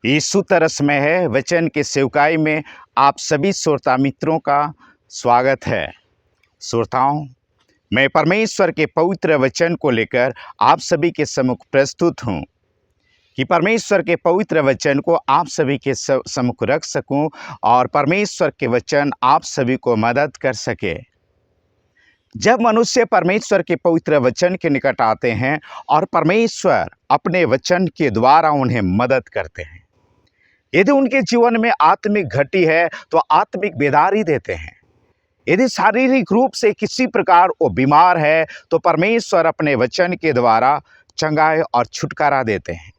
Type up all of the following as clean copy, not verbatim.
यीशु तरस में है वचन के सेवकाई में आप सभी श्रोता मित्रों का स्वागत है। श्रोताओं, मैं परमेश्वर के पवित्र वचन को लेकर आप सभी के सम्मुख प्रस्तुत हूँ कि परमेश्वर के पवित्र वचन को आप सभी के सम्मुख रख सकूं और परमेश्वर के वचन आप सभी को मदद कर सके। जब मनुष्य परमेश्वर के पवित्र वचन के निकट आते हैं और परमेश्वर अपने वचन के द्वारा उन्हें मदद करते हैं, यदि उनके जीवन में आत्मिक घटी है तो आत्मिक बेदारी देते हैं। यदि शारीरिक रूप से किसी प्रकार वो बीमार है तो परमेश्वर अपने वचन के द्वारा चंगाई और छुटकारा देते हैं।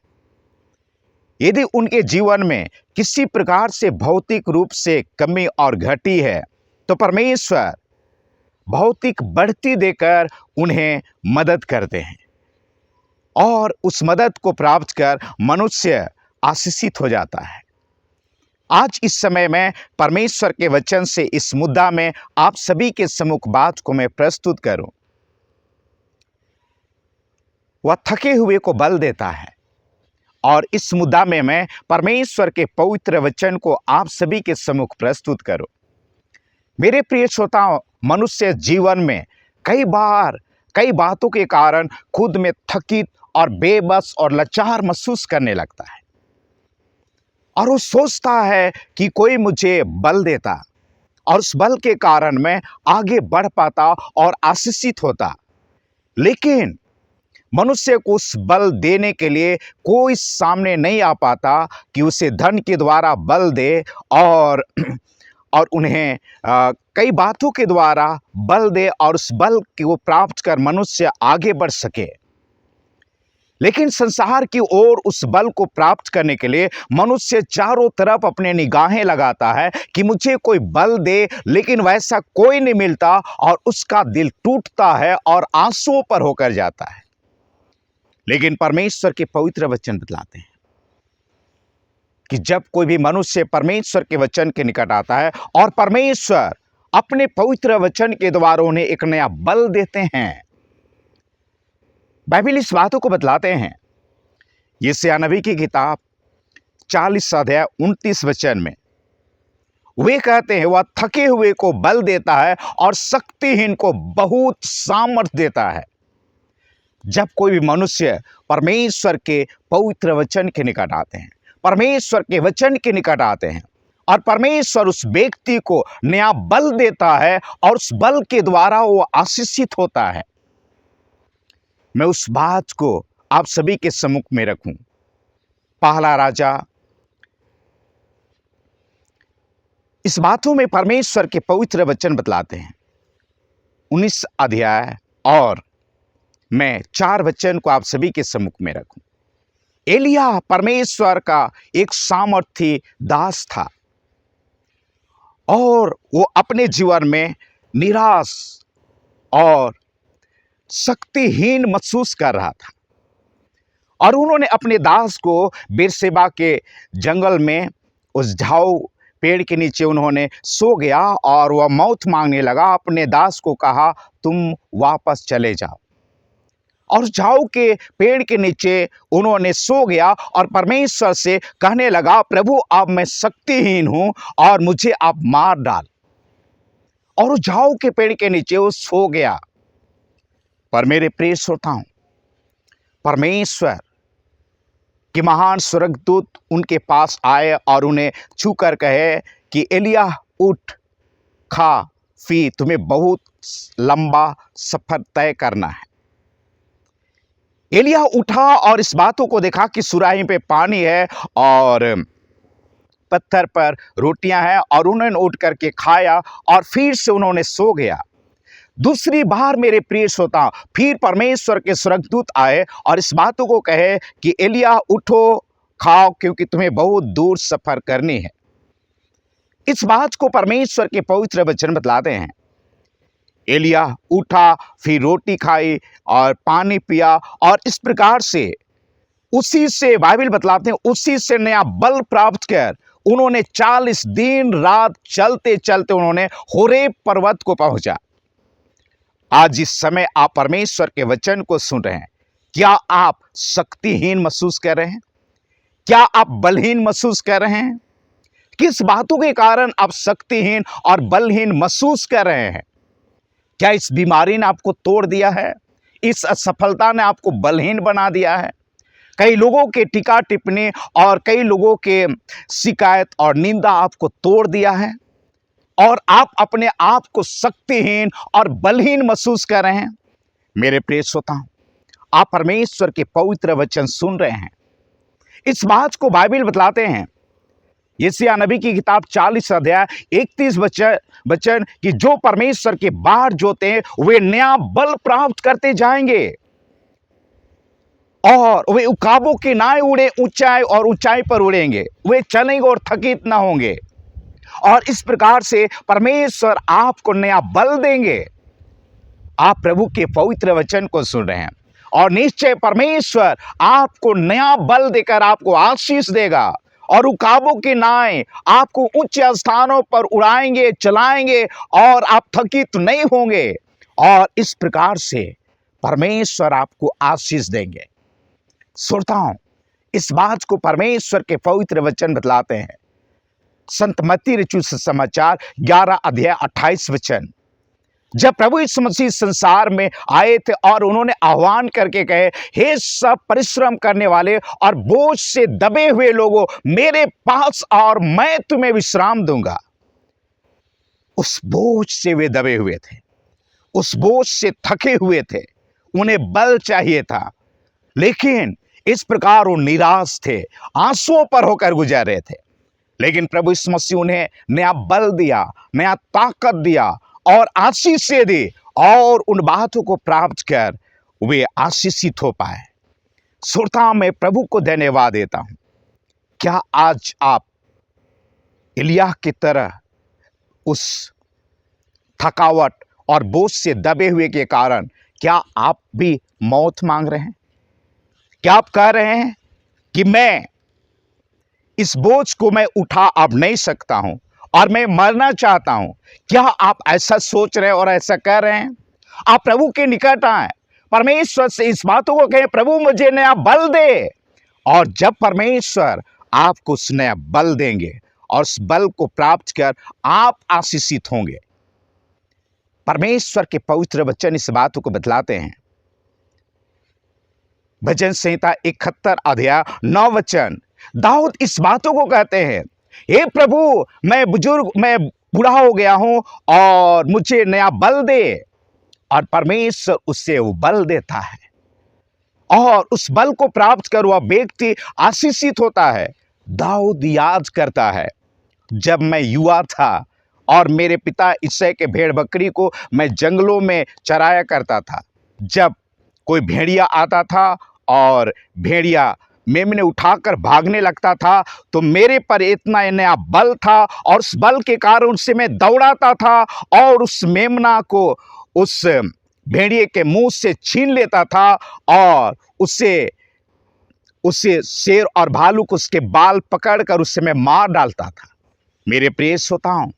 यदि उनके जीवन में किसी प्रकार से भौतिक रूप से कमी और घटी है तो परमेश्वर भौतिक बढ़ती देकर उन्हें मदद करते हैं और उस मदद को प्राप्त कर मनुष्य आशीषित हो जाता है। आज इस समय में परमेश्वर के वचन से इस मुद्दा में आप सभी के सम्मुख बात को मैं प्रस्तुत करूं। वह थके हुए को बल देता है और इस मुद्दा में मैं परमेश्वर के पवित्र वचन को आप सभी के सम्मुख प्रस्तुत करूं। मेरे प्रिय श्रोताओं, मनुष्य जीवन में कई बार कई बातों के कारण खुद में थकित और बेबस और लाचार महसूस करने लगता है और वो सोचता है कि कोई मुझे बल देता और उस बल के कारण मैं आगे बढ़ पाता और आशीषित होता। लेकिन मनुष्य को उस बल देने के लिए कोई सामने नहीं आ पाता कि उसे धन के द्वारा बल दे और उन्हें कई बातों के द्वारा बल दे और उस बल को प्राप्त कर मनुष्य आगे बढ़ सके। लेकिन संसार की ओर उस बल को प्राप्त करने के लिए मनुष्य चारों तरफ अपने निगाहें लगाता है कि मुझे कोई बल दे, लेकिन वैसा कोई नहीं मिलता और उसका दिल टूटता है और आंसुओं पर होकर जाता है। लेकिन परमेश्वर के पवित्र वचन बतलाते हैं कि जब कोई भी मनुष्य परमेश्वर के वचन के निकट आता है और परमेश्वर अपने पवित्र वचन के द्वारा उन्हें एक नया बल देते हैं। बाइबल इस बातों को बतलाते हैं। यशायाह नबी की किताब 40 अध्याय 29 वचन में वे कहते हैं, वह थके हुए को बल देता है और शक्तिहीन को बहुत सामर्थ्य देता है। जब कोई भी मनुष्य परमेश्वर के पवित्र वचन के निकट आते हैं, परमेश्वर के वचन के निकट आते हैं और परमेश्वर उस व्यक्ति को नया बल देता है और उस बल के द्वारा वो आशीषित होता है। मैं उस बात को आप सभी के सम्मुख में रखूं। पहला राजा इस बातों में परमेश्वर के पवित्र वचन बतलाते हैं 19 अध्याय और मैं 4 वचन को आप सभी के सम्मुख में रखूं। एलिया परमेश्वर का एक सामर्थी दास था और वो अपने जीवन में निराश और शक्तिहीन महसूस कर रहा था और उन्होंने अपने दास को बेरशेबा के जंगल में उस झाऊ पेड़ के नीचे उन्होंने सो गया और वह मौत मांगने लगा। अपने दास को कहा, तुम वापस चले जाओ। और झाऊ के पेड़ के नीचे उन्होंने सो गया और परमेश्वर से कहने लगा, प्रभु अब मैं शक्तिहीन हूं और मुझे आप मार डाल। और झाऊ के पेड़ के नीचे वो सो गया। पर मेरे प्रिय श्रोताओं, परमेश्वर के महान स्वर्गदूत उनके पास आए और उन्हें छूकर कहे कि एलिया उठ, खा, पी, तुम्हें बहुत लंबा सफर तय करना है। एलिया उठा और इस बातों को देखा कि सुराही पे पानी है और पत्थर पर रोटियां हैं और उन्होंने उठ करके खाया और फिर से उन्होंने सो गया। दूसरी बार मेरे प्रिय श्रोता, फिर परमेश्वर के स्वर्गदूत आए और इस बातों को कहे कि एलिया उठो, खाओ, क्योंकि तुम्हें बहुत दूर सफर करनी है। इस बात को परमेश्वर के पवित्र वचन बतलाते हैं। एलिया उठा, फिर रोटी खाई और पानी पिया और इस प्रकार से उसी से बाइबल बतलाते हैं, उसी से नया बल प्राप्त कर उन्होंने 40 दिन रात चलते चलते उन्होंने होरेब पर्वत को पहुंचा। आज इस समय आप परमेश्वर के वचन को सुन रहे हैं। क्या आप शक्तिहीन महसूस कर रहे हैं? क्या आप बलहीन महसूस कर रहे हैं? किस बातों के कारण आप शक्तिहीन और बलहीन महसूस कर रहे हैं? क्या इस बीमारी ने आपको तोड़ दिया है? इस असफलता ने आपको बलहीन बना दिया है? कई लोगों के टीका टिप्पणी और कई लोगों के शिकायत और निंदा आपको तोड़ दिया है और आप अपने आप को शक्तिहीन और बलहीन महसूस कर रहे हैं। मेरे प्रिय श्रोताओ, आप परमेश्वर के पवित्र वचन सुन रहे हैं। इस बात को बाइबल बतलाते हैं, यशायाह नबी की किताब 40 अध्याय 31 वचन कि जो परमेश्वर के बाढ़ जोते हैं वे नया बल प्राप्त करते जाएंगे और वे उकाबों के नाए उड़े, ऊंचाई और ऊंचाई पर उड़ेंगे, वे चलेंगे और थकित ना होंगे। और इस प्रकार से परमेश्वर आपको नया बल देंगे। आप प्रभु के पवित्र वचन को सुन रहे हैं और निश्चय परमेश्वर आपको नया बल देकर आपको आशीष देगा और उकाबों के नाए आपको उच्च स्थानों पर उड़ाएंगे, चलाएंगे और आप थकित नहीं होंगे। और इस प्रकार से परमेश्वर आपको आशीष देंगे। श्रोताओं, इस बात को परमेश्वर के पवित्र वचन बतलाते हैं। संत मत्ती रचित सुसमाचार 11 अध्याय 28 वचन। जब प्रभु यीशु मसीह संसार में आए थे और उन्होंने आह्वान करके कहे, हे सब परिश्रम करने वाले और बोझ से दबे हुए लोगों, मेरे पास और मैं तुम्हें विश्राम दूंगा। उस बोझ से वे दबे हुए थे, उस बोझ से थके हुए थे, उन्हें बल चाहिए था, लेकिन इस प्रकार वो निराश थे, आंसुओं पर होकर गुजर रहे थे। लेकिन प्रभु यीशु मसीह उन्हें नया बल दिया, नया ताकत दिया और आशीष से दी और उन बातों को प्राप्त कर वे आशीषित हो पाए। श्रोता, मैं प्रभु को धन्यवाद देता हूं। क्या आज आप एलिय्याह की तरह उस थकावट और बोझ से दबे हुए के कारण क्या आप भी मौत मांग रहे हैं? क्या आप कह रहे हैं कि मैं इस बोझ को मैं उठा अब नहीं सकता हूं और मैं मरना चाहता हूं? क्या आप ऐसा सोच रहे हैं और ऐसा कह रहे हैं? आप प्रभु के निकट आए, परमेश्वर से इस बातों को कहें, प्रभु मुझे नया बल दे। और जब परमेश्वर आपको उस नया बल देंगे और उस बल को प्राप्त कर आप आशीषित होंगे। परमेश्वर के पवित्र वचन इस बातों को बतलाते हैं। भजन संहिता 71 अध्याय 9 वचन, दाऊद इस बातों को कहते हैं, हे प्रभु मैं बूढ़ा हो गया हूं और मुझे नया बल दे। और परमेश्वर उससे वो बल देता है और उस बल को प्राप्त कर वह व्यक्ति आशीषित होता है। दाऊद याद करता है, जब मैं युवा था और मेरे पिता इसै के भेड़ बकरी को मैं जंगलों में चराया करता था, जब कोई भेड़िया आता था और भेड़िया मेमने उठाकर भागने लगता था तो मेरे पर इतना नया बल था और उस बल के कारण उससे मैं दौड़ाता था और उस मेमना को उस भेड़िए के मुंह से छीन लेता था और उसे शेर और भालू को उसके बाल पकड़कर उससे मैं मार डालता था। मेरे प्रिय श्रोताओं,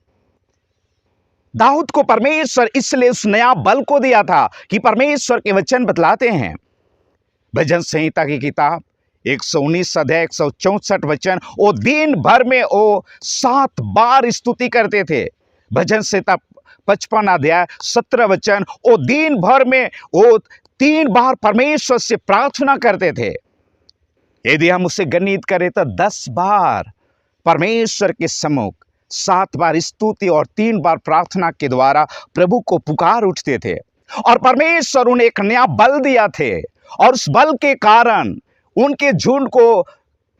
दाऊद को परमेश्वर इसलिए उस नया बल को दिया था कि परमेश्वर के वचन बतलाते हैं। भजन संहिता की किताब 119 अध्याय 164 वचन, वो दिन भर में वो 7 बार स्तुति करते थे। भजन संहिता 55 अध्याय 17 वचन, वो दिन भर में वो 3 बार परमेश्वर से प्रार्थना करते थे। यदि हम उसे गणित करें तो 10 बार परमेश्वर के सम्मुख, 7 बार स्तुति और 3 बार प्रार्थना के द्वारा प्रभु को पुकार उठते थे और परमेश्वर उन्हें एक नया बल दिया थे। और उस बल के कारण उनके झुंड को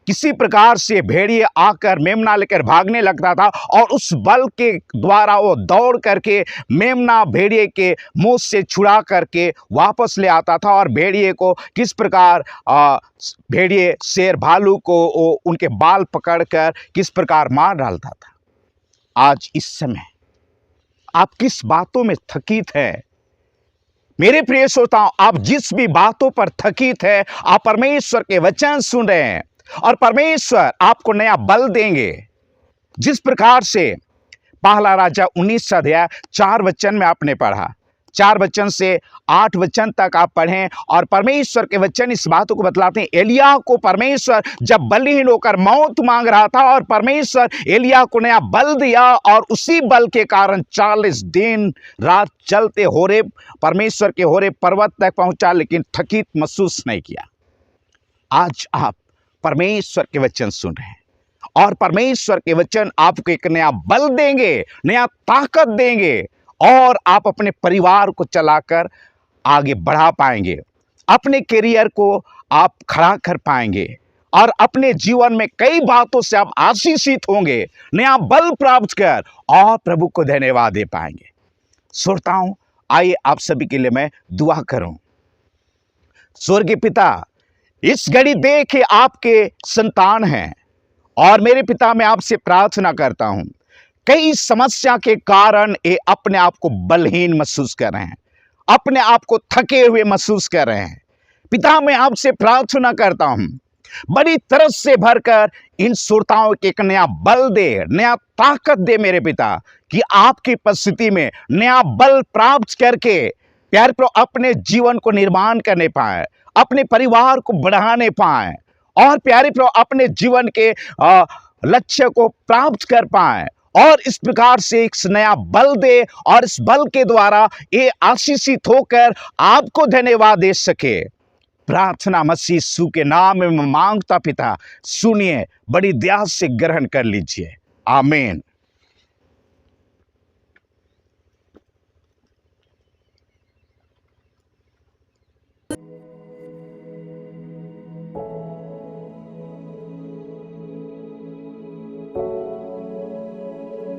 किसी प्रकार से भेड़िए आकर मेमना लेकर भागने लगता था और उस बल के द्वारा वो दौड़ करके मेमना भेड़िए के मुंह से छुड़ा करके वापस ले आता था और भेड़िए को किस प्रकार भेड़िए शेर भालू को उनके बाल पकड़कर किस प्रकार मार डालता था। आज इस समय आप किस बातों में थकित हैं? मेरे प्रिय श्रोताओं, आप जिस भी बातों पर थकित है, आप परमेश्वर के वचन सुन रहे हैं और परमेश्वर आपको नया बल देंगे। जिस प्रकार से पहला राजा 19 अध्याय 4 वचन में आपने पढ़ा, 4 वचन से 8 वचन तक आप पढ़ें और परमेश्वर के वचन इस बातों को बतलाते हैं। एलिय्याह को परमेश्वर जब बलहीन होकर मौत मांग रहा था और परमेश्वर एलिय्याह को नया बल दिया और उसी बल के कारण 40 दिन रात चलते होरेब, परमेश्वर के होरेब पर्वत तक पहुंचा, लेकिन थकित महसूस नहीं किया। आज आप परमेश्वर के वचन सुन रहे हैं और परमेश्वर के वचन आपको एक नया बल देंगे, नया ताकत देंगे और आप अपने परिवार को चलाकर आगे बढ़ा पाएंगे, अपने करियर को आप खड़ा कर पाएंगे और अपने जीवन में कई बातों से आप आशीषित होंगे, नया बल प्राप्त कर और प्रभु को धन्यवाद दे पाएंगे। श्रोताओं, आइए आप सभी के लिए मैं दुआ करूं। स्वर्गीय पिता, इस घड़ी देखे आपके संतान हैं और मेरे पिता, मैं आपसे प्रार्थना करता हूं, कई समस्या के कारण ये अपने आप को बलहीन महसूस कर रहे हैं, अपने आप को थके हुए महसूस कर रहे हैं। पिता, मैं आपसे प्रार्थना करता हूं, बड़ी तरस से भरकर इन श्रोताओं के एक नया बल दे, नया ताकत दे मेरे पिता, कि आपकी परिस्थिति में नया बल प्राप्त करके प्यारे प्रभु अपने जीवन को निर्माण करने पाए, अपने परिवार को बढ़ाने पाए और प्यारे प्रभु अपने जीवन के लक्ष्य को प्राप्त कर पाए और इस प्रकार से एक नया बल दे और इस बल के द्वारा ये आशीषित होकर आपको धन्यवाद दे सके। प्रार्थना मसीह यीशु के नाम में मांगता पिता, सुनिए, बड़ी दया से ग्रहण कर लीजिए। आमीन।